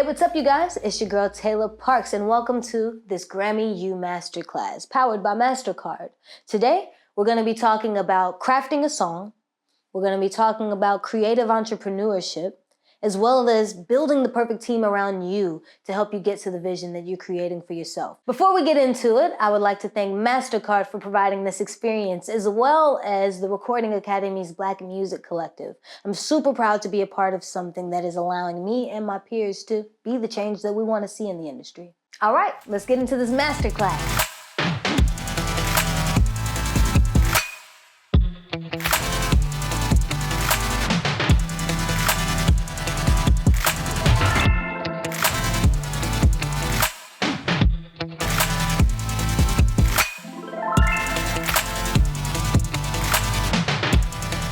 Hey, what's up, you guys? It's your girl, Tayla Parx, and welcome to this Grammy U Masterclass, powered by Mastercard. Today, we're going to be talking about crafting a song. We're going to be talking about creative entrepreneurship, as well as building the perfect team around you to help you get to the vision that you're creating for yourself. Before we get into it, I would like to thank Mastercard for providing this experience, as well as the Recording Academy's Black Music Collective. I'm super proud to be a part of something that is allowing me and my peers to be the change that we want to see in the industry. All right, let's get into this masterclass.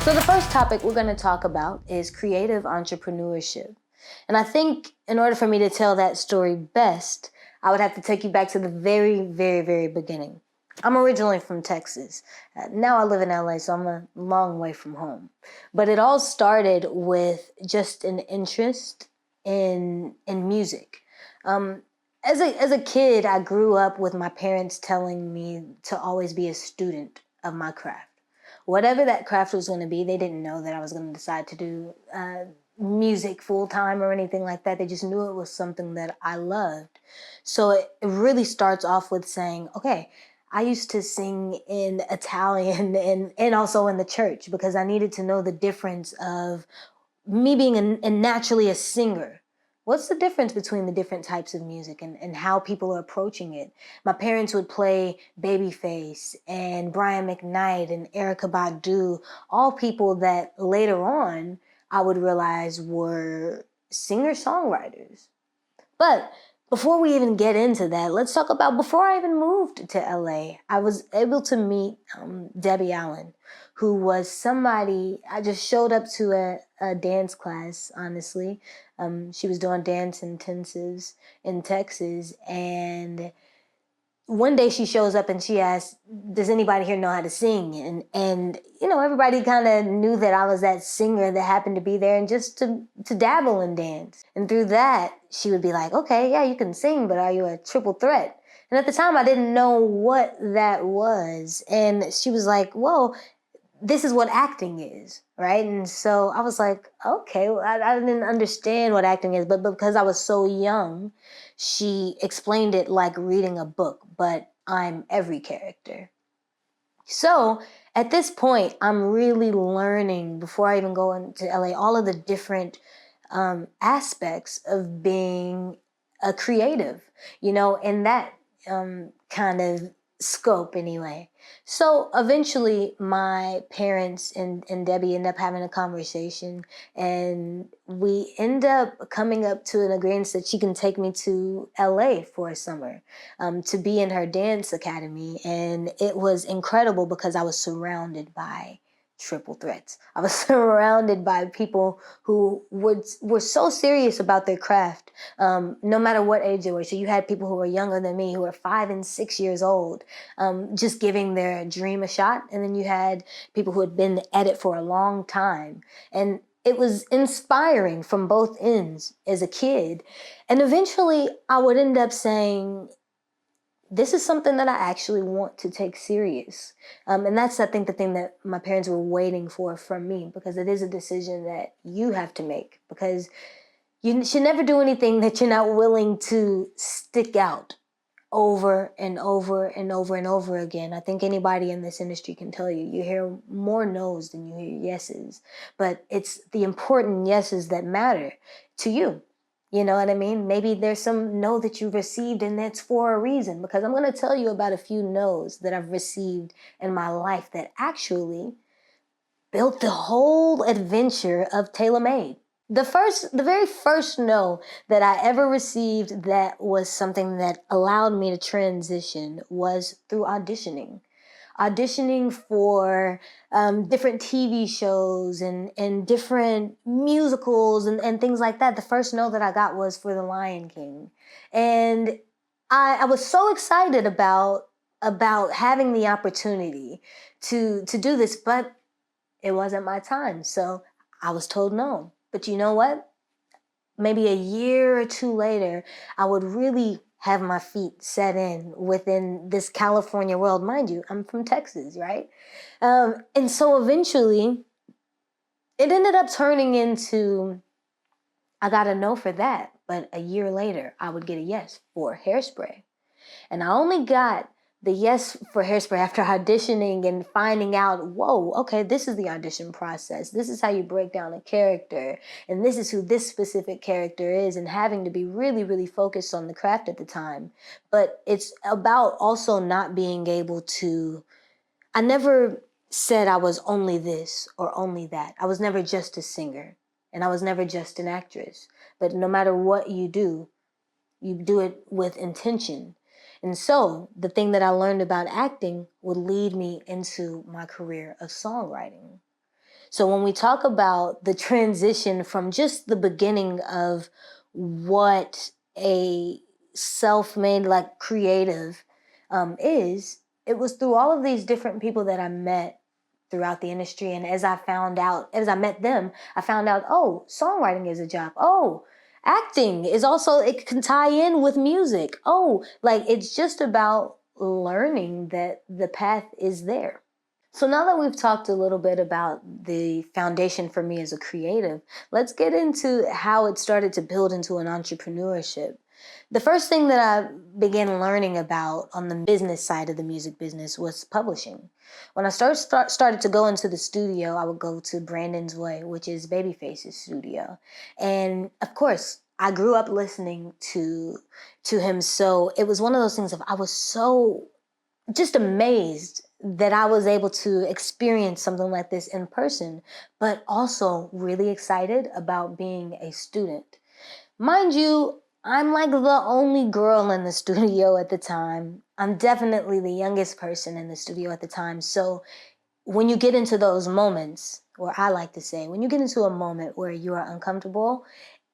So the first topic we're going to talk about is creative entrepreneurship. And I think in order for me to tell that story best, I would have to take you back to the very beginning. I'm originally from Texas. Now I live in LA, so I'm a long way from home. But it all started with just an interest in music. As a kid, I grew up with my parents telling me to always be a student of my craft. Whatever that craft was going to be, they didn't know that I was going to decide to do music full time or anything like that. They just knew it was something that I loved. So it really starts off with saying, okay, I used to sing in Italian and also in the church because I needed to know the difference of me being naturally a singer. What's the difference between the different types of music and how people are approaching it? My parents would play Babyface and Brian McKnight and Erykah Badu, all people that later on I would realize were singer-songwriters. But before we even get into that, let's talk about before I even moved to LA, I was able to meet Debbie Allen, who was somebody, I just showed up to a dance class, honestly. She was doing dance intensives in Texas, and one day she shows up and she asks, does anybody here know how to sing? And you know, everybody kind of knew that I was that singer that happened to be there and just to dabble in dance. And through that, she would be like, okay, yeah, you can sing, but are you a triple threat? And at the time, I didn't know what that was. And she was like, well, this is what acting is, right? And so I was like, okay, well, I didn't understand what acting is, but because I was so young, she explained it like reading a book, but I'm every character. So at this point, I'm really learning, before I even go into LA, all of the different aspects of being a creative, you know, in that kind of scope anyway. So eventually my parents and Debbie end up having a conversation, and we end up coming up to an agreement that she can take me to LA for a summer to be in her dance academy. And it was incredible because I was surrounded by triple threats. I was surrounded by people who were so serious about their craft, no matter what age they were. So you had people who were younger than me, who were 5 and 6 years old, just giving their dream a shot. And then you had people who had been at it for a long time. And it was inspiring from both ends as a kid. And eventually I would end up saying, this is something that I actually want to take serious. And that's, I think, the thing that my parents were waiting for from me, because it is a decision that you have to make, because you should never do anything that you're not willing to stick out over and over and over and over again. I think anybody in this industry can tell you, you hear more no's than you hear yeses, but it's the important yeses that matter to you. You know what I mean? Maybe there's some no that you've received and that's for a reason, because I'm going to tell you about a few no's that I've received in my life that actually built the whole adventure of Taylor Made. The very first no that I ever received that was something that allowed me to transition was through auditioning. Auditioning for different TV shows and different musicals and things like that. The first no that I got was for The Lion King. And I was so excited about having the opportunity to do this, but it wasn't my time. So I was told no. But you know what? maybe a year or two later, I would really have my feet set in within this California world. Mind you, I'm from Texas, right? And so eventually, it ended up turning into, I got a no for that. But a year later, I would get a yes for Hairspray. And I only got the yes for Hairspray after auditioning and finding out, whoa, okay, this is the audition process. This is how you break down a character. And this is who this specific character is, and having to be really, really focused on the craft at the time. But it's about also not being able to, I never said I was only this or only that. I was never just a singer, and I was never just an actress. But no matter what you do it with intention. And so the thing that I learned about acting would lead me into my career of songwriting. So when we talk about the transition from just the beginning of what a self-made, like, creative is, it was through all of these different people that I met throughout the industry. And as I met them, I found out, oh, songwriting is a job. Oh, acting is also, it can tie in with music. Oh, like, it's just about learning that the path is there. So now that we've talked a little bit about the foundation for me as a creative, let's get into how it started to build into an entrepreneurship. The first thing that I began learning about on the business side of the music business was publishing. When I started to go into the studio, I would go to Brandon's Way, which is Babyface's studio. And of course, I grew up listening to him. So it was one of those things of, I was so just amazed that I was able to experience something like this in person, but also really excited about being a student. Mind you, I'm like the only girl in the studio at the time. I'm definitely the youngest person in the studio at the time. So when you get into those moments, or I like to say, when you get into a moment where you are uncomfortable,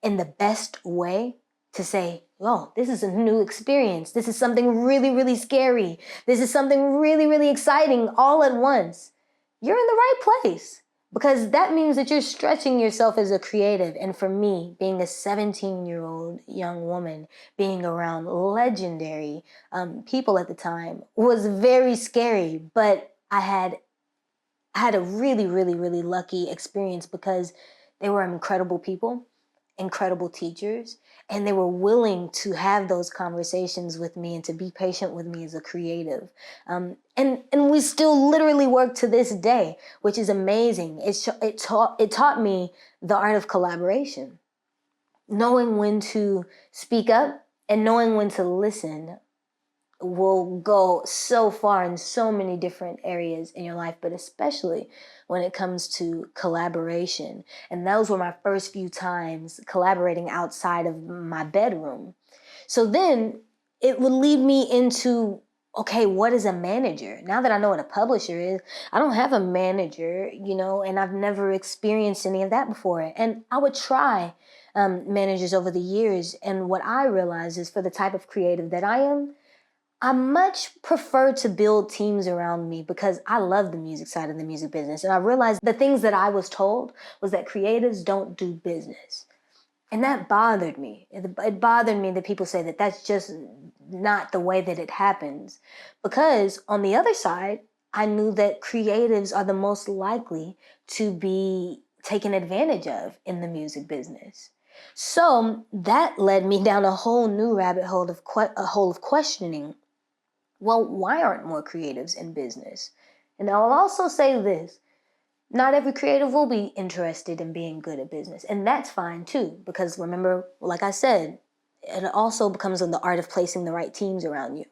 in the best way to say, oh, this is a new experience. This is something really, really scary. This is something really, really exciting all at once. You're in the right place, because that means that you're stretching yourself as a creative. And for me, being a 17-year-old young woman, being around legendary people at the time was very scary. But I had a really, really, really lucky experience, because they were incredible people, incredible teachers, and they were willing to have those conversations with me and to be patient with me as a creative. And we still literally work to this day, which is amazing. It taught me the art of collaboration, knowing when to speak up and knowing when to listen will go so far in so many different areas in your life, but especially when it comes to collaboration. And those were my first few times collaborating outside of my bedroom. So then it would lead me into, okay, what is a manager? Now that I know what a publisher is, I don't have a manager, and I've never experienced any of that before. And I would try managers over the years. And what I realized is, for the type of creative that I much prefer to build teams around me, because I love the music side of the music business. And I realized the things that I was told was that creatives don't do business. And that bothered me. It bothered me that people say that that's just not the way that it happens. Because on the other side, I knew that creatives are the most likely to be taken advantage of in the music business. So that led me down a whole new rabbit hole of questioning. Well, why aren't more creatives in business? And I will also say this, not every creative will be interested in being good at business. And that's fine too, because remember, like I said, it also becomes on the art of placing the right teams around you.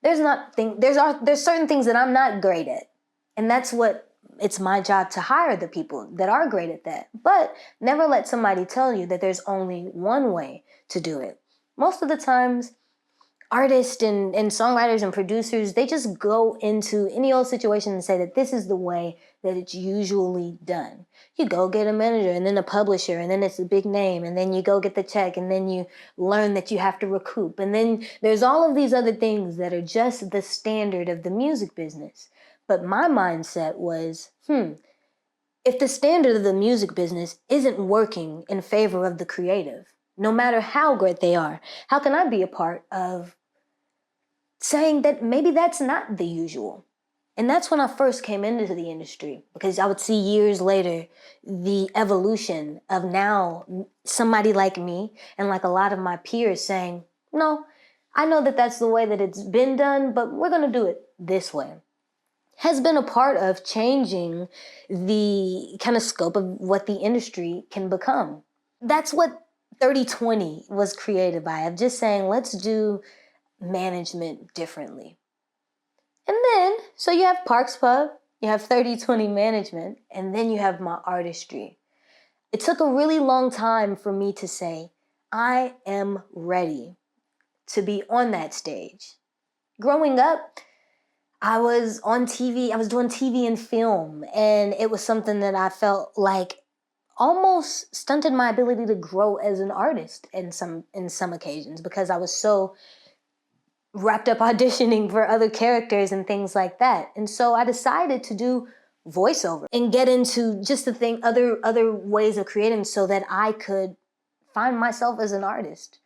There's certain things that I'm not great at. And it's my job to hire the people that are great at that. But never let somebody tell you that there's only one way to do it. Most of the times, artists and songwriters and producers, they just go into any old situation and say that this is the way that it's usually done. You go get a manager and then a publisher, and then it's a big name, and then you go get the check, and then you learn that you have to recoup. And then there's all of these other things that are just the standard of the music business. But my mindset was, if the standard of the music business isn't working in favor of the creative, no matter how great they are? How can I be a part of saying that maybe that's not the usual? And that's when I first came into the industry, because I would see years later the evolution of now somebody like me and like a lot of my peers saying, no, I know that that's the way that it's been done, but we're going to do it this way. Has been a part of changing the kind of scope of what the industry can become. That's what 30/20 was created by, of just saying, let's do management differently. And then, so you have Parx Pub, you have 30/20 management, and then you have my artistry. It took a really long time for me to say, I am ready to be on that stage. Growing up, I was on TV, I was doing TV and film, and it was something that I felt like almost stunted my ability to grow as an artist in some occasions, because I was so wrapped up auditioning for other characters and things like that. And so I decided to do voiceover and get into just other ways of creating, so that I could find myself as an artist.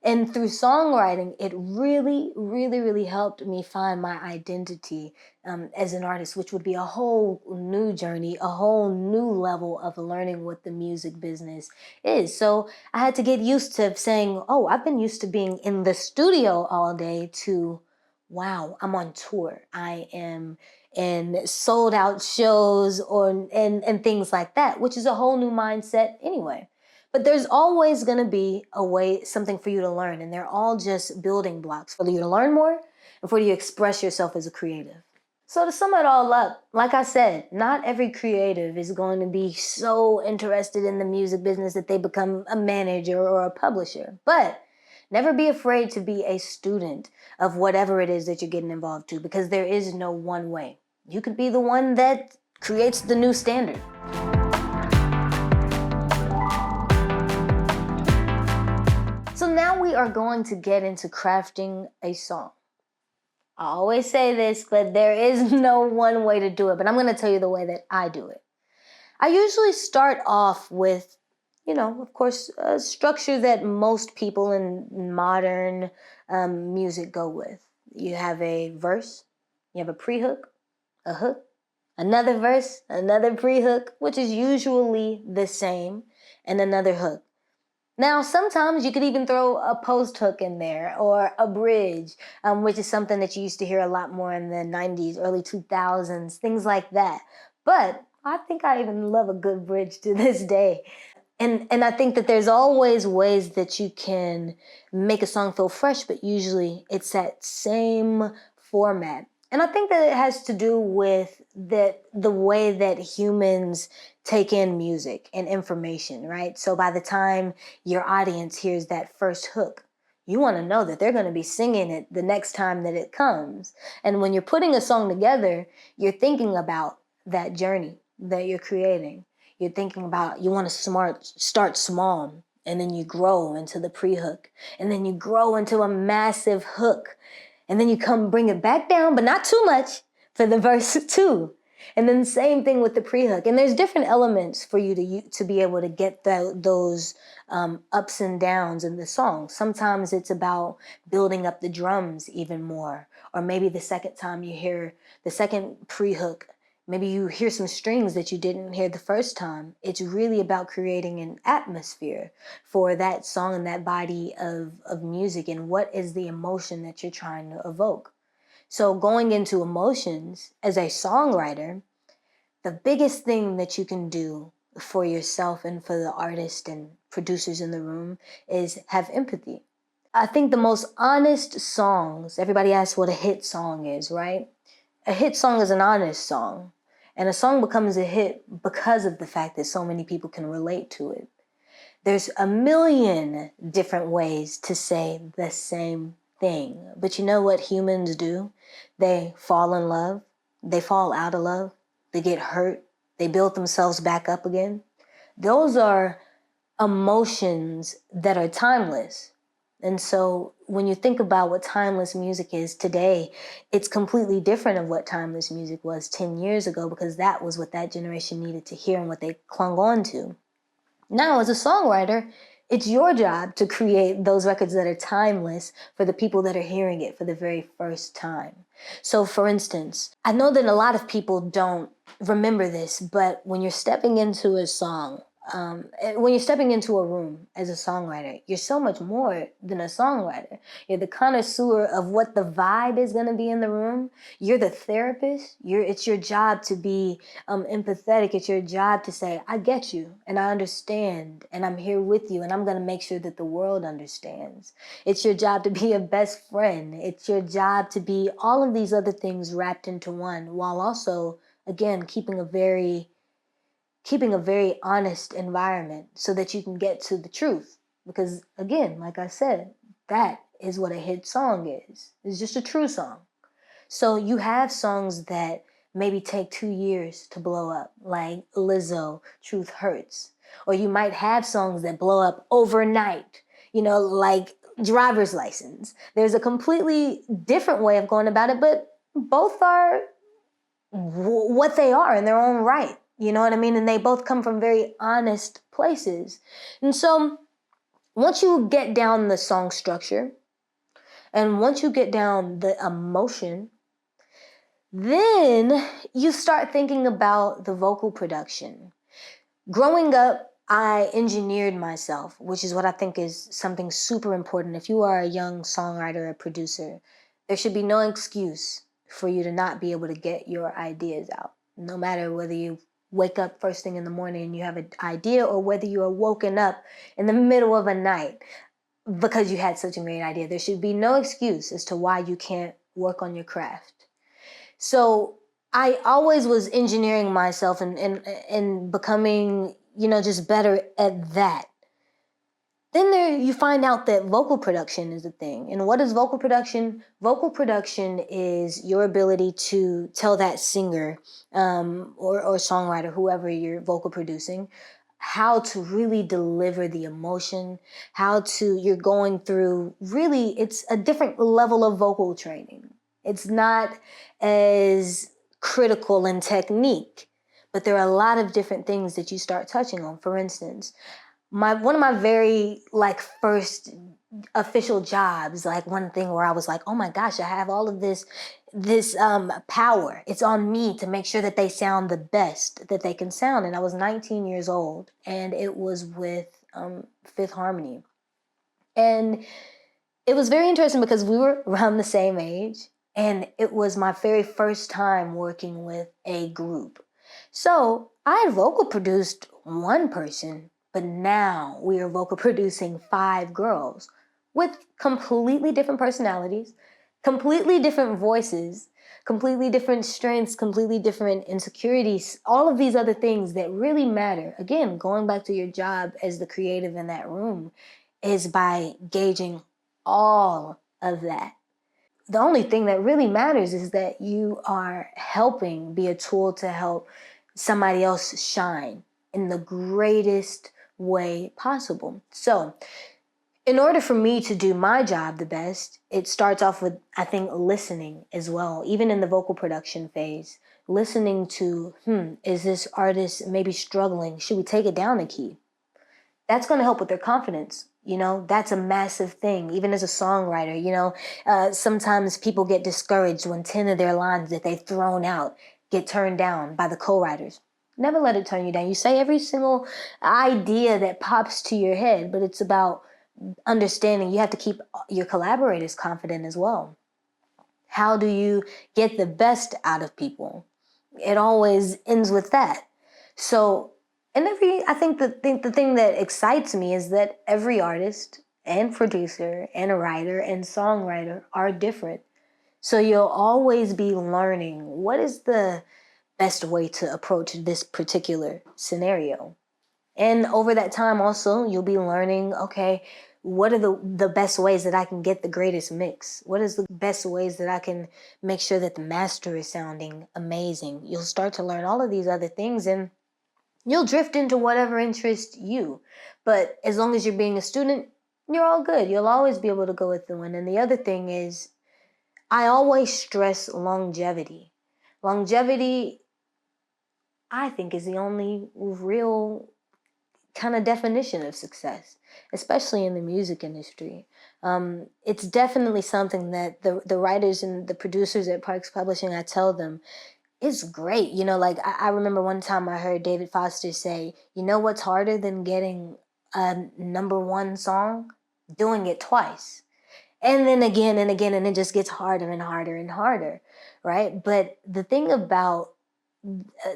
And through songwriting, it really, really, really helped me find my identity as an artist, which would be a whole new journey, a whole new level of learning what the music business is. So I had to get used to saying, oh, I've been used to being in the studio all day, to, wow, I'm on tour. I am in sold out shows and things like that, which is a whole new mindset anyway. But there's always going to be a way, something for you to learn. And they're all just building blocks for you to learn more and for you to express yourself as a creative. So to sum it all up, like I said, not every creative is going to be so interested in the music business that they become a manager or a publisher. But never be afraid to be a student of whatever it is that you're getting involved to, because there is no one way. You could be the one that creates the new standard. So now we are going to get into crafting a song. I always say this, but there is no one way to do it, but I'm going to tell you the way that I do it. I usually start off with, of course, a structure that most people in modern music go with. You have a verse, you have a pre-hook, a hook, another verse, another pre-hook, which is usually the same, and another hook. Now, sometimes you could even throw a post hook in there, or a bridge, which is something that you used to hear a lot more in the 90s, early 2000s, things like that. But I think I even love a good bridge to this day. And I think that there's always ways that you can make a song feel fresh, but usually it's that same format. And I think that it has to do with the way that humans take in music and information, right? So by the time your audience hears that first hook, you want to know that they're going to be singing it the next time that it comes. And when you're putting a song together, you're thinking about that journey that you're creating. You're thinking about, you want to start small, and then you grow into the pre-hook, and then you grow into a massive hook. And then you come bring it back down, but not too much, for the verse 2. And then same thing with the pre-hook. And there's different elements for you to be able to get those ups and downs in the song. Sometimes it's about building up the drums even more. Or maybe the second time you hear the second pre-hook, maybe you hear some strings that you didn't hear the first time. It's really about creating an atmosphere for that song and that body of music, and what is the emotion that you're trying to evoke. So going into emotions as a songwriter, the biggest thing that you can do for yourself and for the artist and producers in the room is have empathy. I think the most honest songs, everybody asks what a hit song is, right? A hit song is an honest song, and a song becomes a hit because of the fact that so many people can relate to it. There's a million different ways to say the same thing, but you know what humans do? They fall in love, they fall out of love, they get hurt, they build themselves back up again. Those are emotions that are timeless. And so when you think about what timeless music is today, it's completely different of what timeless music was 10 years ago, because that was what that generation needed to hear and what they clung on to. Now, as a songwriter, It's your job to create those records that are timeless for the people that are hearing it for the very first time. So for instance, I know that a lot of people don't remember this, but when you're stepping into a song, when you're stepping into a room as a songwriter, you're so much more than a songwriter. You're the connoisseur of what the vibe is going to be in the room. You're the therapist. It's your job to be empathetic. It's your job to say, I get you and I understand and I'm here with you and I'm going to make sure that the world understands. It's your job to be a best friend. It's your job to be all of these other things wrapped into one, while also, again, keeping a very honest environment so that you can get to the truth. Because again, like I said, that is what a hit song is. It's just a true song. So you have songs that maybe take 2 years to blow up, like Lizzo, Truth Hurts. Or you might have songs that blow up overnight, like Driver's License. There's a completely different way of going about it, but both are what they are in their own right. You know what I mean? And they both come from very honest places. And so once you get down the song structure and once you get down the emotion, then you start thinking about the vocal production. Growing up, I engineered myself, which is what I think is something super important. If you are a young songwriter or producer, there should be no excuse for you to not be able to get your ideas out. No matter whether you wake up first thing in the morning and you have an idea, or whether you are woken up in the middle of a night because you had such a great idea. There should be no excuse as to why you can't work on your craft. So I always was engineering myself and becoming, just better at that. Then there you find out that vocal production is a thing. And what is vocal production? Vocal production is your ability to tell that singer or songwriter, whoever you're vocal producing, how to really deliver the emotion, you're going through, really, it's a different level of vocal training. It's not as critical in technique, but there are a lot of different things that you start touching on. For instance, one of my very first official jobs, one thing where I was like, oh my gosh, I have all of this power. It's on me to make sure that they sound the best that they can sound. And I was 19 years old, and it was with Fifth Harmony. And it was very interesting because we were around the same age, and it was my very first time working with a group. So I had vocal produced one person, but now we are vocal producing 5 girls with completely different personalities, completely different voices, completely different strengths, completely different insecurities, all of these other things that really matter. Again, going back to your job as the creative in that room is by gauging all of that. The only thing that really matters is that you are helping be a tool to help somebody else shine in the greatest way possible. So in order for me to do my job the best, it starts off with, I think, listening as well, even in the vocal production phase. Listening to, is this artist maybe struggling? Should we take it down a key? That's going to help with their confidence. That's a massive thing. Even as a songwriter, sometimes people get discouraged when 10 of their lines that they've thrown out get turned down by the co-writers. Never let it turn you down. You say every single idea that pops to your head, but it's about understanding you have to keep your collaborators confident as well. How do you get the best out of people? It always ends with that. So, I think the thing that excites me is that every artist and producer and writer and songwriter are different. So you'll always be learning what is the best way to approach this particular scenario. And over that time also, you'll be learning, okay, what are the best ways that I can get the greatest mix? What is the best ways that I can make sure that the master is sounding amazing? You'll start to learn all of these other things, and you'll drift into whatever interests you. But as long as you're being a student, you're all good. You'll always be able to go with the wind. And the other thing is, I always stress longevity. Longevity, I think, is the only real kind of definition of success, especially in the music industry. It's definitely something that the writers and the producers at Parx Publishing, I tell them, it's great. You know, like I remember one time I heard David Foster say, you know what's harder than getting a #1 song? Doing it twice. And then again and again, and it just gets harder and harder and harder, right? But the thing about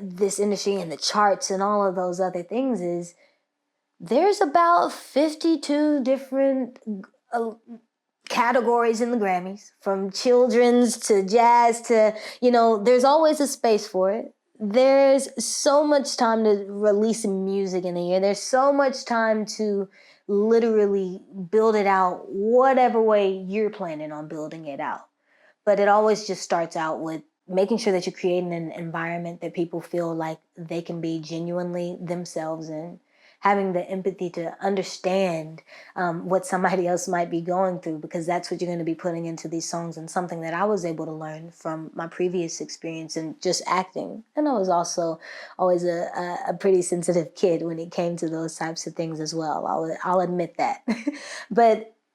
this industry and the charts and all of those other things is there's about 52 different categories in the Grammys, from children's to jazz to, there's always a space for it. There's so much time to release music in a year. There's so much time to literally build it out whatever way you're planning on building it out. But it always just starts out with making sure that you're creating an environment that people feel like they can be genuinely themselves in, having the empathy to understand what somebody else might be going through, because that's what you're going to be putting into these songs, and something that I was able to learn from my previous experience in just acting. And I was also always a pretty sensitive kid when it came to those types of things as well. I'll admit that.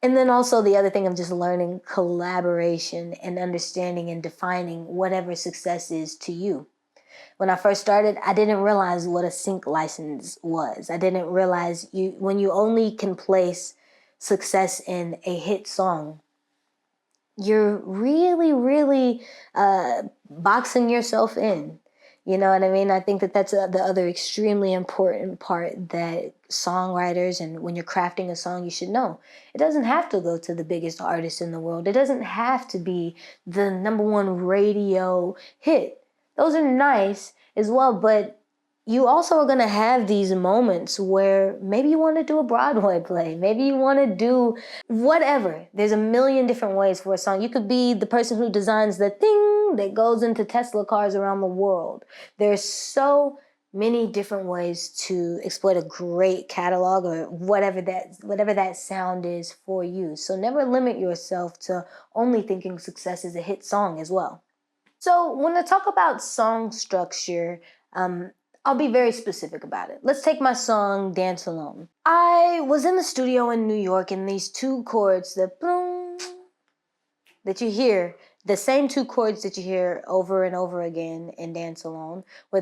And then also the other thing of just learning collaboration and understanding and defining whatever success is to you. When I first started, I didn't realize what a sync license was. I didn't realize when you only can place success in a hit song, you're really, really boxing yourself in. You know what I mean? I think that that's the other extremely important part that songwriters, and when you're crafting a song, you should know. It doesn't have to go to the biggest artist in the world. It doesn't have to be the #1 radio hit. Those are nice as well, but you also are going to have these moments where maybe you want to do a Broadway play. Maybe you want to do whatever. There's a million different ways for a song. You could be the person who designs the thing that goes into Tesla cars around the world. There's so many different ways to exploit a great catalog, or whatever that sound is for you. So never limit yourself to only thinking success is a hit song as well. So when I talk about song structure, I'll be very specific about it. Let's take my song, Dance Alone. I was in the studio in New York, and these 2 chords, the boom, that you hear, the same 2 chords that you hear over and over again in Dance Alone, were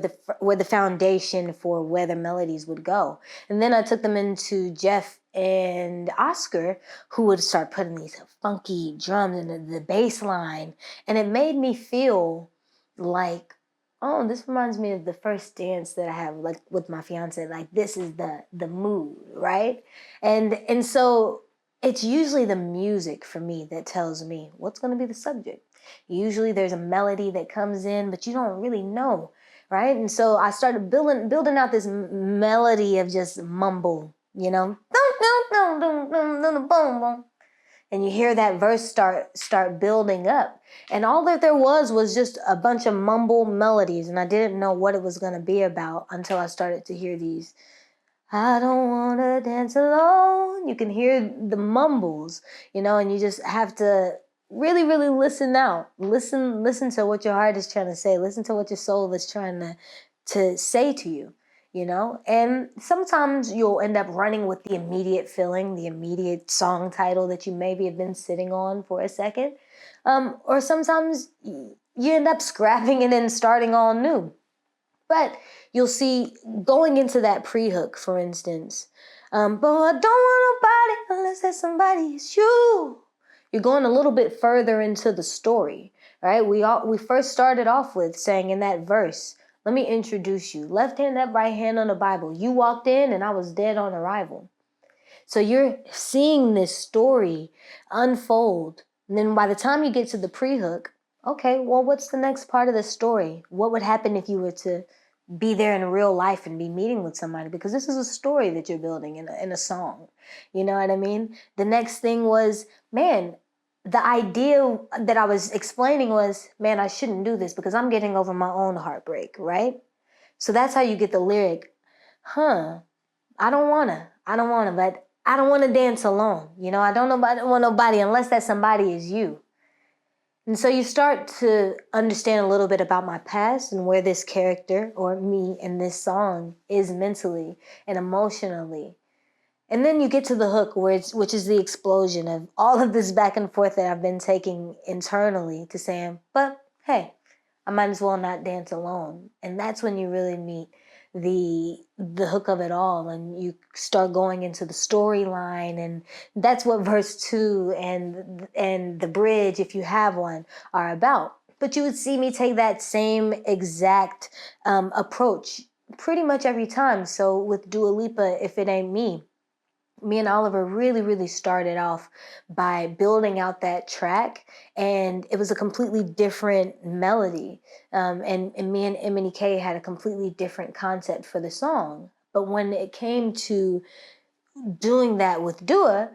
the foundation for where the melodies would go. And then I took them into Jeff and Oscar, who would start putting these funky drums and the bass line. And it made me feel like, oh, this reminds me of the first dance that I have, like with my fiance. Like, this is the mood, right? And so it's usually the music for me that tells me what's going to be the subject. Usually there's a melody that comes in, but you don't really know, right? And so I started building out this melody of just mumble, and you hear that verse start building up. And all that there was just a bunch of mumble melodies, and I didn't know what it was going to be about until I started to hear these. I don't want to dance alone. You can hear the mumbles, and you just have to really, really listen out. Listen to what your heart is trying to say. Listen to what your soul is trying to say to you. And sometimes you'll end up running with the immediate feeling, the immediate song title that you maybe have been sitting on for a second. Or sometimes you end up scrapping it and starting all new. But you'll see, going into that pre-hook, for instance, but I don't want nobody unless that somebody is you. You're going a little bit further into the story, right? We first started off with saying in that verse, let me introduce you. Left hand up, right hand on the Bible. You walked in and I was dead on arrival. So you're seeing this story unfold. And then by the time you get to the pre-hook, okay, well, what's the next part of the story? What would happen if you were to be there in real life and be meeting with somebody? Because this is a story that you're building in a song. You know what I mean? The next thing was, man, the idea that I was explaining was, man, I shouldn't do this because I'm getting over my own heartbreak, right? So that's how you get the lyric, I don't wanna, but I don't wanna dance alone. I don't want nobody unless that somebody is you. And so you start to understand a little bit about my past and where this character or me in this song is mentally and emotionally. And then you get to the hook, which is the explosion of all of this back and forth that I've been taking internally to saying, but hey, I might as well not dance alone. And that's when you really meet the hook of it all, and you start going into the storyline, and that's what verse 2 and the bridge, if you have one, are about. But you would see me take that same exact approach pretty much every time. So with Dua Lipa, If It Ain't Me and Oliver really, really started off by building out that track, and it was a completely different melody. And me and Emily K had a completely different concept for the song. But when it came to doing that with Dua,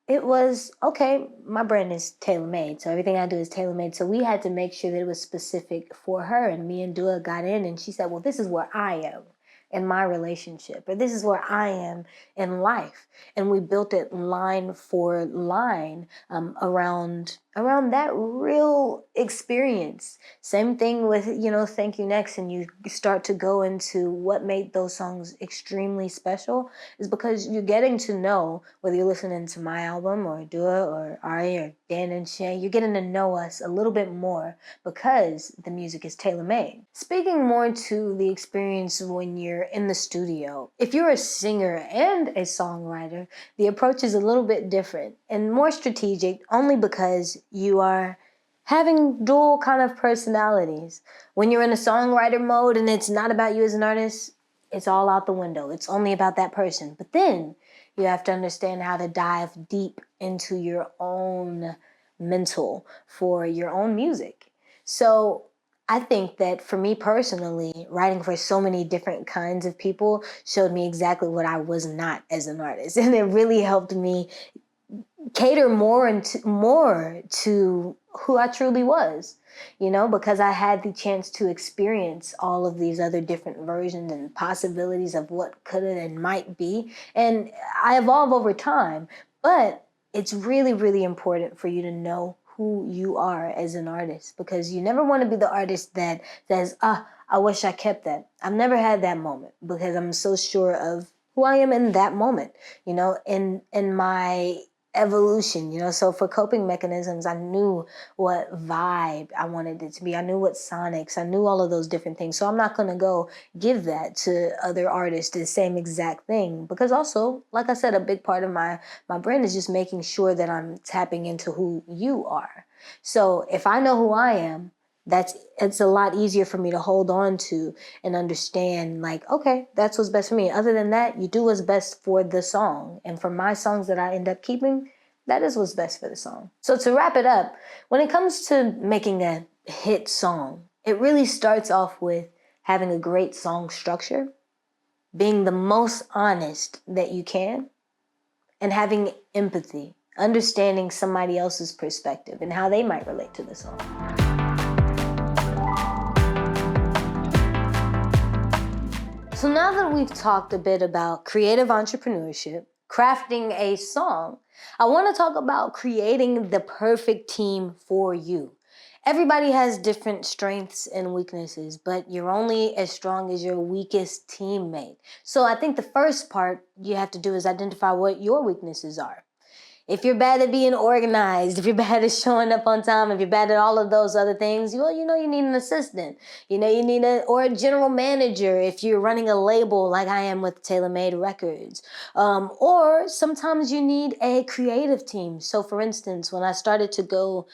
it was, okay, my brand is tailor-made, so everything I do is tailor-made. So we had to make sure that it was specific for her. And me and Dua got in, and she said, well, this is where I am in my relationship, or this is where I am in life. And we built it line for line around that real experience. Same thing with, Thank You Next, and you start to go into what made those songs extremely special is because you're getting to know, whether you're listening to my album or Dua or Ari or Dan and Shay, you're getting to know us a little bit more because the music is tailor-made. Speaking more to the experience when you're in the studio, if you're a singer and a songwriter, the approach is a little bit different and more strategic, only because you are having dual kind of personalities. When you're in a songwriter mode and it's not about you as an artist, it's all out the window. It's only about that person. But then you have to understand how to dive deep into your own mental for your own music. So I think that for me personally, writing for so many different kinds of people showed me exactly what I was not as an artist. And it really helped me cater more to who I truly was, because I had the chance to experience all of these other different versions and possibilities of what could and might be. And I evolve over time, but it's really, really important for you to know who you are as an artist, because you never want to be the artist that says, I wish I kept that. I've never had that moment because I'm so sure of who I am in that moment, in my evolution, so for coping mechanisms, I knew what vibe I wanted it to be. I knew what sonics, I knew all of those different things. So I'm not going to go give that to other artists, the same exact thing, because also, like I said, a big part of my brand is just making sure that I'm tapping into who you are. So if I know who I am, it's a lot easier for me to hold on to and understand, like, okay, that's what's best for me. Other than that, you do what's best for the song. And for my songs that I end up keeping, that is what's best for the song. So to wrap it up, when it comes to making a hit song, it really starts off with having a great song structure, being the most honest that you can, and having empathy, understanding somebody else's perspective and how they might relate to the song. So now that we've talked a bit about creative entrepreneurship, crafting a song, I want to talk about creating the perfect team for you. Everybody has different strengths and weaknesses, but you're only as strong as your weakest teammate. So I think the first part you have to do is identify what your weaknesses are. If you're bad at being organized, if you're bad at showing up on time, if you're bad at all of those other things, you need an assistant. You need a general manager if you're running a label like I am with TaylorMade Records. Or sometimes you need a creative team. So for instance, when I started to go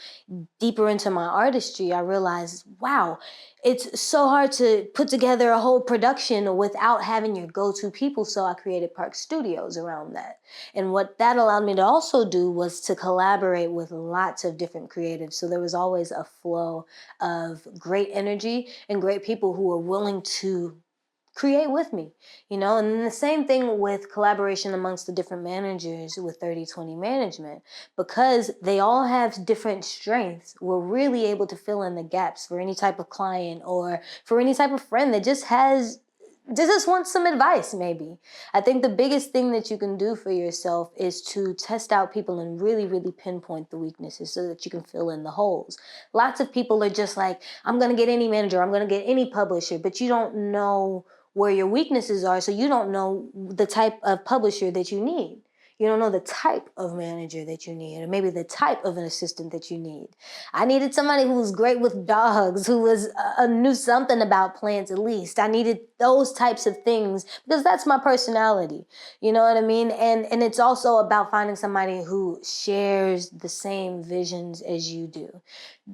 deeper into my artistry, I realized, wow, it's so hard to put together a whole production without having your go-to people. So I created Parx Studios around that. And what that allowed me to also do was to collaborate with lots of different creatives. So there was always a flow of great energy and great people who were willing to create with me, and then the same thing with collaboration amongst the different managers with 30/20 management, because they all have different strengths. We're really able to fill in the gaps for any type of client or for any type of friend that just has just want some advice, maybe. I think the biggest thing that you can do for yourself is to test out people and really, really pinpoint the weaknesses so that you can fill in the holes. Lots of people are just like, I'm going to get any manager, I'm going to get any publisher, but you don't know where your weaknesses are, so you don't know the type of publisher that you need. You don't know the type of manager that you need, or maybe the type of an assistant that you need. I needed somebody who was great with dogs, who knew something about plants at least. I needed those types of things because that's my personality. You know what I mean? And it's also about finding somebody who shares the same visions as you do.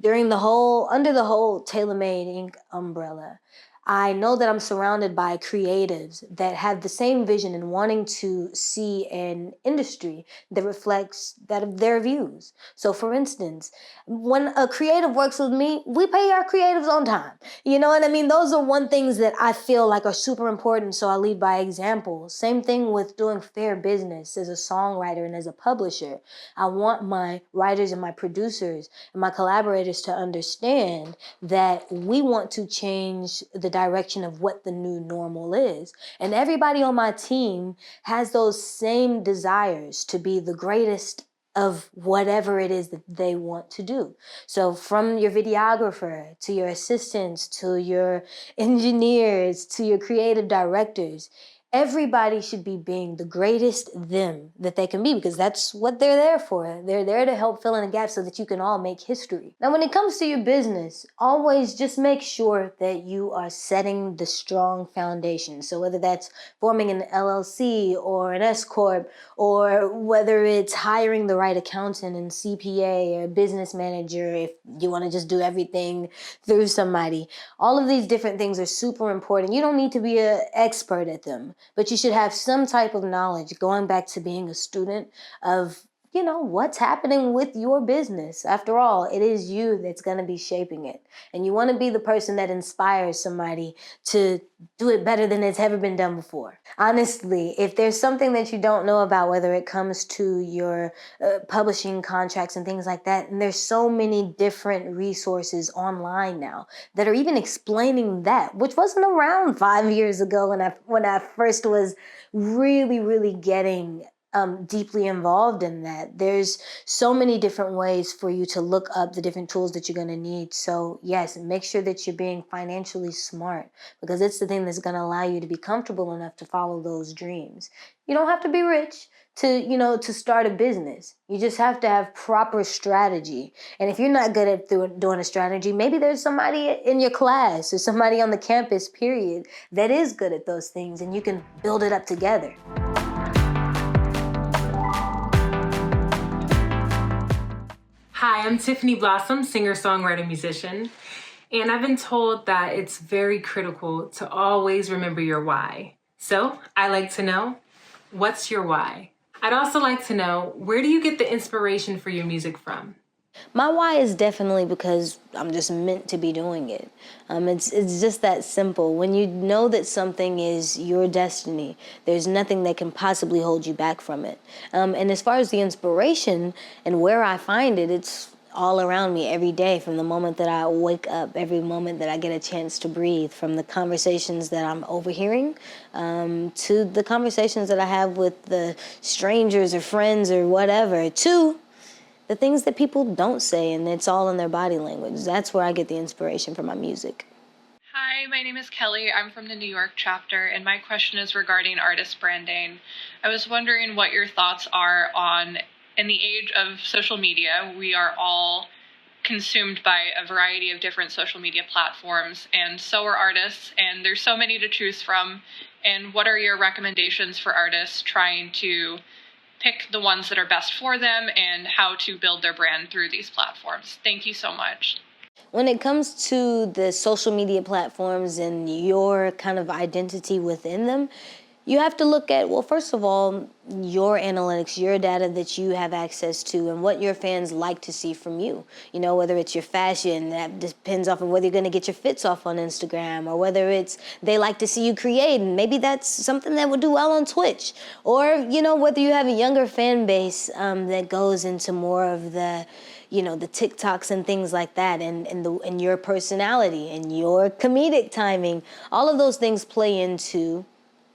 Under the whole Tailor-Made Inc. umbrella, I know that I'm surrounded by creatives that have the same vision and wanting to see an industry that reflects that of their views. So for instance, when a creative works with me, we pay our creatives on time. You know what I mean? Those are one things that I feel like are super important, so I lead by example. Same thing with doing fair business as a songwriter and as a publisher. I want my writers and my producers and my collaborators to understand that we want to change the direction of what the new normal is. And everybody on my team has those same desires to be the greatest of whatever it is that they want to do. So from your videographer to your assistants to your engineers to your creative directors, everybody should be being the greatest them that they can be, because that's what they're there for. They're there to help fill in the gaps so that you can all make history. Now, when it comes to your business, always just make sure that you are setting the strong foundation. So whether that's forming an LLC or an S Corp, or whether it's hiring the right accountant and CPA or business manager, if you want to just do everything through somebody, all of these different things are super important. You don't need to be an expert at them, but you should have some type of knowledge, going back to being a student of, what's happening with your business. After all, it is you that's going to be shaping it. And you want to be the person that inspires somebody to do it better than it's ever been done before. Honestly, if there's something that you don't know about, whether it comes to your publishing contracts and things like that, and there's so many different resources online now that are even explaining that, which wasn't around 5 years ago when I first was really, really getting deeply involved in that. There's so many different ways for you to look up the different tools that you're going to need. So yes, make sure that you're being financially smart, because it's the thing that's going to allow you to be comfortable enough to follow those dreams. You don't have to be rich to start a business. You just have to have proper strategy. And if you're not good at doing a strategy, maybe there's somebody in your class or somebody on the campus, period, that is good at those things, and you can build it up together. Hi, I'm Tiffany Blossom, singer, songwriter, musician, and I've been told that it's very critical to always remember your why. So I like to know, what's your why? I'd also like to know, where do you get the inspiration for your music from? My why is definitely because I'm just meant to be doing it. It's just that simple. When you know that something is your destiny, there's nothing that can possibly hold you back from it. And as far as the inspiration and where I find it, it's all around me every day, from the moment that I wake up, every moment that I get a chance to breathe, from the conversations that I'm overhearing to the conversations that I have with the strangers or friends or whatever, to the things that people don't say, and it's all in their body language. That's where I get the inspiration for my music. Hi, my name is Kelly. I'm from the New York chapter, and my question is regarding artist branding. I was wondering what your thoughts are on, in the age of social media, we are all consumed by a variety of different social media platforms, and so are artists, and there's so many to choose from. And what are your recommendations for artists trying to pick the ones that are best for them and how to build their brand through these platforms? Thank you so much. When it comes to the social media platforms and your kind of identity within them, you have to look at, well, first of all, your analytics, your data that you have access to, and what your fans like to see from you. Whether it's your fashion, that depends off of whether you're going to get your fits off on Instagram, or whether it's they like to see you create, and maybe that's something that would do well on Twitch. Or, whether you have a younger fan base that goes into more of the, the TikToks and things like that, and your personality and your comedic timing. All of those things play into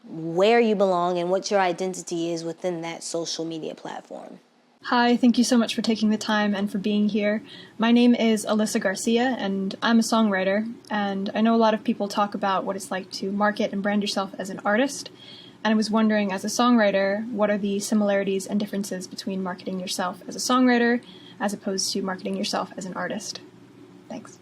where you belong and what your identity is within that social media platform. Hi, thank you so much for taking the time and for being here. My name is Alyssa Garcia, and I'm a songwriter, and I know a lot of people talk about what it's like to market and brand yourself as an artist, and I was wondering, as a songwriter, what are the similarities and differences between marketing yourself as a songwriter as opposed to marketing yourself as an artist? Thanks.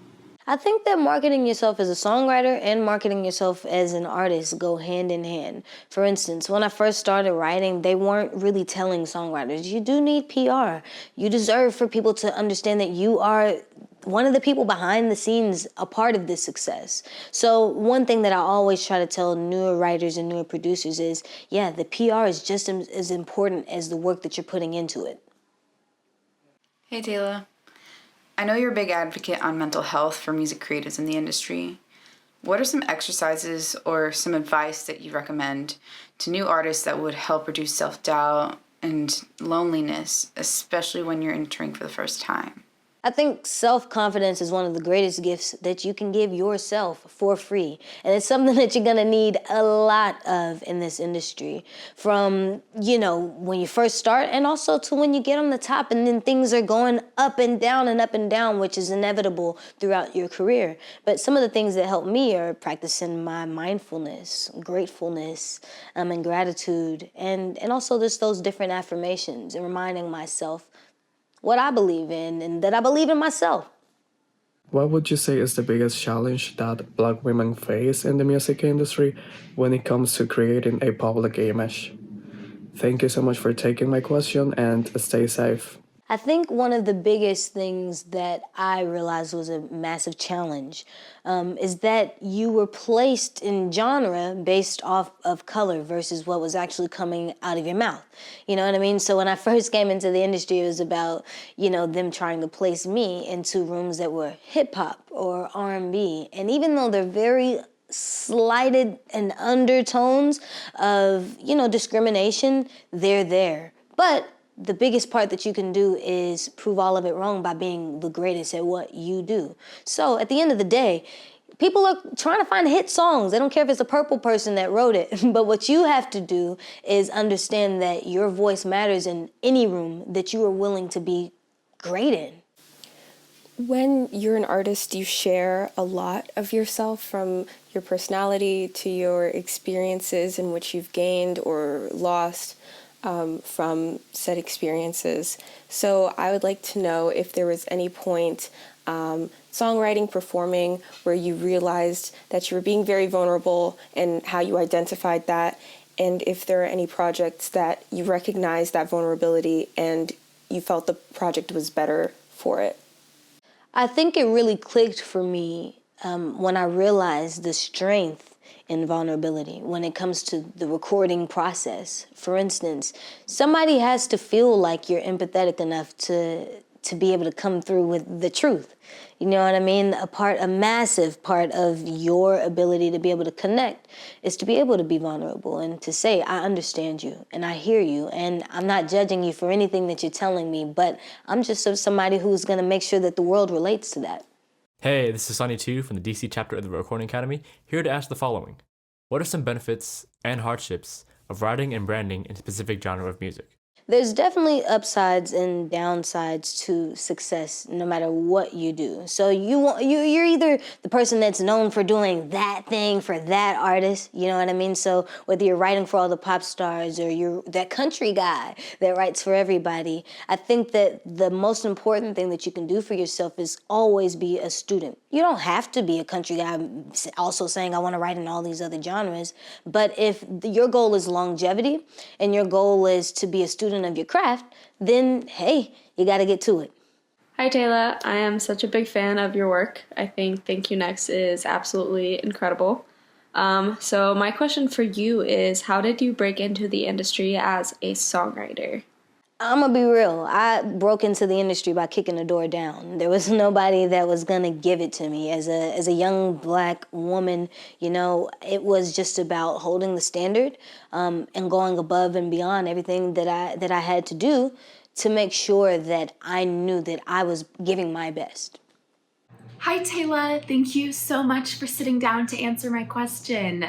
I think that marketing yourself as a songwriter and marketing yourself as an artist go hand in hand. For instance, when I first started writing, they weren't really telling songwriters, you do need PR. You deserve for people to understand that you are one of the people behind the scenes, a part of this success. So one thing that I always try to tell newer writers and newer producers is, yeah, the PR is just as important as the work that you're putting into it. Hey, Tayla. I know you're a big advocate on mental health for music creatives in the industry. What are some exercises or some advice that you recommend to new artists that would help reduce self-doubt and loneliness, especially when you're entering for the first time? I think self-confidence is one of the greatest gifts that you can give yourself for free. And it's something that you're gonna need a lot of in this industry. From, when you first start, and also to when you get on the top and then things are going up and down, which is inevitable throughout your career. But some of the things that help me are practicing my mindfulness, gratefulness, and gratitude. And also just those different affirmations and reminding myself what I believe in and that I believe in myself. What would you say is the biggest challenge that Black women face in the music industry when it comes to creating a public image? Thank you so much for taking my question, and stay safe. I think one of the biggest things that I realized was a massive challenge is that you were placed in genre based off of color versus what was actually coming out of your mouth. You know what I mean? So when I first came into the industry, it was about, them trying to place me into rooms that were hip hop or R&B. And even though they're very slighted and undertones of, discrimination, they're there. But the biggest part that you can do is prove all of it wrong by being the greatest at what you do. So at the end of the day, people are trying to find hit songs. They don't care if it's a purple person that wrote it. But what you have to do is understand that your voice matters in any room that you are willing to be great in. When you're an artist, you share a lot of yourself, from your personality to your experiences in which you've gained or lost from said experiences. So I would like to know if there was any point songwriting, performing, where you realized that you were being very vulnerable and how you identified that, and if there are any projects that you recognized that vulnerability and you felt the project was better for it. I think it really clicked for me when I realized the strength in vulnerability when it comes to the recording process. For instance, somebody has to feel like you're empathetic enough to be able to come through with the truth. You know what I mean? A massive part of your ability to be able to connect is to be able to be vulnerable and to say, I understand you and I hear you and I'm not judging you for anything that you're telling me, but I'm just somebody who's gonna make sure that the world relates to that. Hey, this is Sonny 2 from the DC chapter of the Recording Academy, here to ask the following. What are some benefits and hardships of writing and branding in a specific genre of music? There's definitely upsides and downsides to success no matter what you do. So you're either the person that's known for doing that thing for that artist, you know what I mean? So whether you're writing for all the pop stars or you're that country guy that writes for everybody, I think that the most important thing that you can do for yourself is always be a student. You don't have to be a country guy also saying I want to write in all these other genres, but if your goal is longevity and your goal is to be a student of your craft, then hey, you got to get to it. Hi Tayla, I am such a big fan of your work. I think Thank You Next is absolutely incredible. So my question for you is, how did you break into the industry as a songwriter? I'm gonna be real. I broke into the industry by kicking the door down. There was nobody that was gonna give it to me. As a young Black woman, it was just about holding the standard and going above and beyond everything that I had to do to make sure that I knew that I was giving my best. Hi, Tayla. Thank you so much for sitting down to answer my question.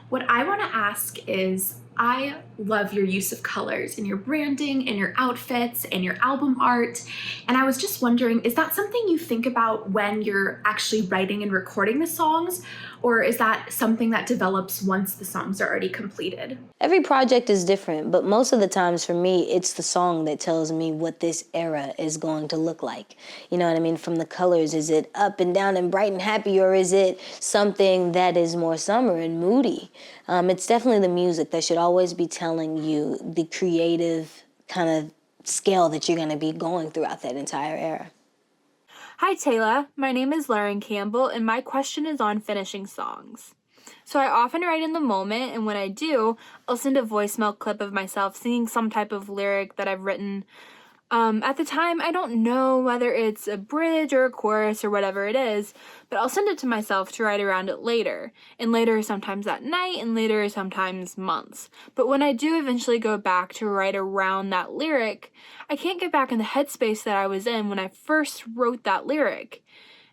What I want to ask is, I love your use of colors in your branding, in your outfits, and your album art. And I was just wondering, is that something you think about when you're actually writing and recording the songs? Or is that something that develops once the songs are already completed? Every project is different, but most of the times for me, it's the song that tells me what this era is going to look like. You know what I mean? From the colors, is it up and down and bright and happy, or is it something that is more summer and moody? It's definitely the music that should always be telling you the creative kind of scale that you're going to be going throughout that entire era. Hi Tayla, my name is Lauren Campbell and my question is on finishing songs. So I often write in the moment, and when I do, I'll send a voicemail clip of myself singing some type of lyric that I've written. At the time, I don't know whether it's a bridge or a chorus or whatever it is, but I'll send it to myself to write around it later. And later sometimes at night, and later sometimes months. But when I do eventually go back to write around that lyric, I can't get back in the headspace that I was in when I first wrote that lyric.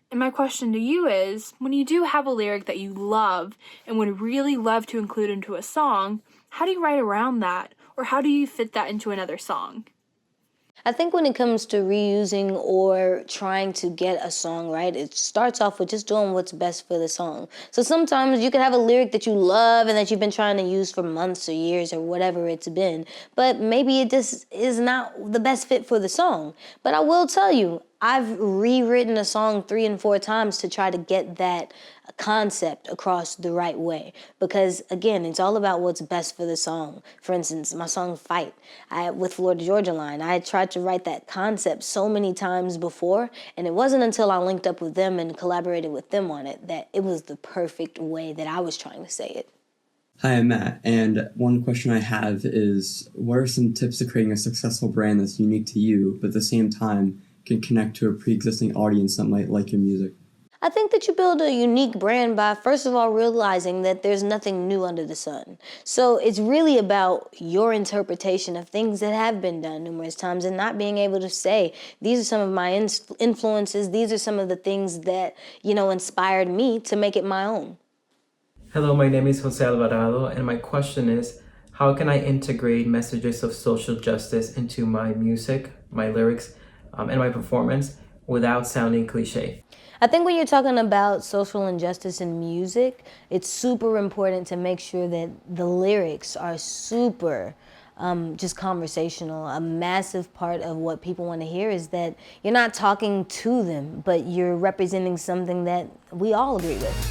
And my question to you is, when you do have a lyric that you love and would really love to include into a song, how do you write around that? Or how do you fit that into another song? I think when it comes to reusing or trying to get a song right, it starts off with just doing what's best for the song. So sometimes you can have a lyric that you love and that you've been trying to use for months or years or whatever it's been, but maybe it just is not the best fit for the song. But I will tell you, I've rewritten a song 3 and 4 times to try to get that concept across the right way. Because again, it's all about what's best for the song. For instance, my song Fight, with Florida Georgia Line, I had tried to write that concept so many times before, and it wasn't until I linked up with them and collaborated with them on it that it was the perfect way that I was trying to say it. Hi, I'm Matt, and one question I have is, what are some tips to creating a successful brand that's unique to you, but at the same time can connect to a pre-existing audience that might like your music? I think that you build a unique brand by, first of all, realizing that there's nothing new under the sun. So it's really about your interpretation of things that have been done numerous times and not being able to say, these are some of my influences, these are some of the things that, inspired me to make it my own. Hello, my name is Jose Alvarado, and my question is, how can I integrate messages of social justice into my music, my lyrics, and my performance without sounding cliche? I think when you're talking about social injustice in music, it's super important to make sure that the lyrics are super just conversational. A massive part of what people want to hear is that you're not talking to them, but you're representing something that we all agree with.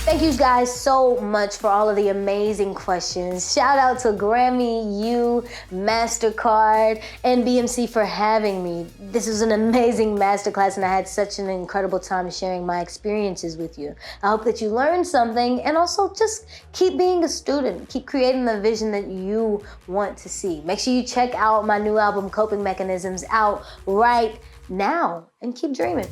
Thank you guys so much for all of the amazing questions. Shout out to Grammy, you, Mastercard, and BMC for having me. This was an amazing masterclass and I had such an incredible time sharing my experiences with you. I hope that you learned something and also just keep being a student. Keep creating the vision that you want to see. Make sure you check out my new album, Coping Mechanisms, out right now and keep dreaming.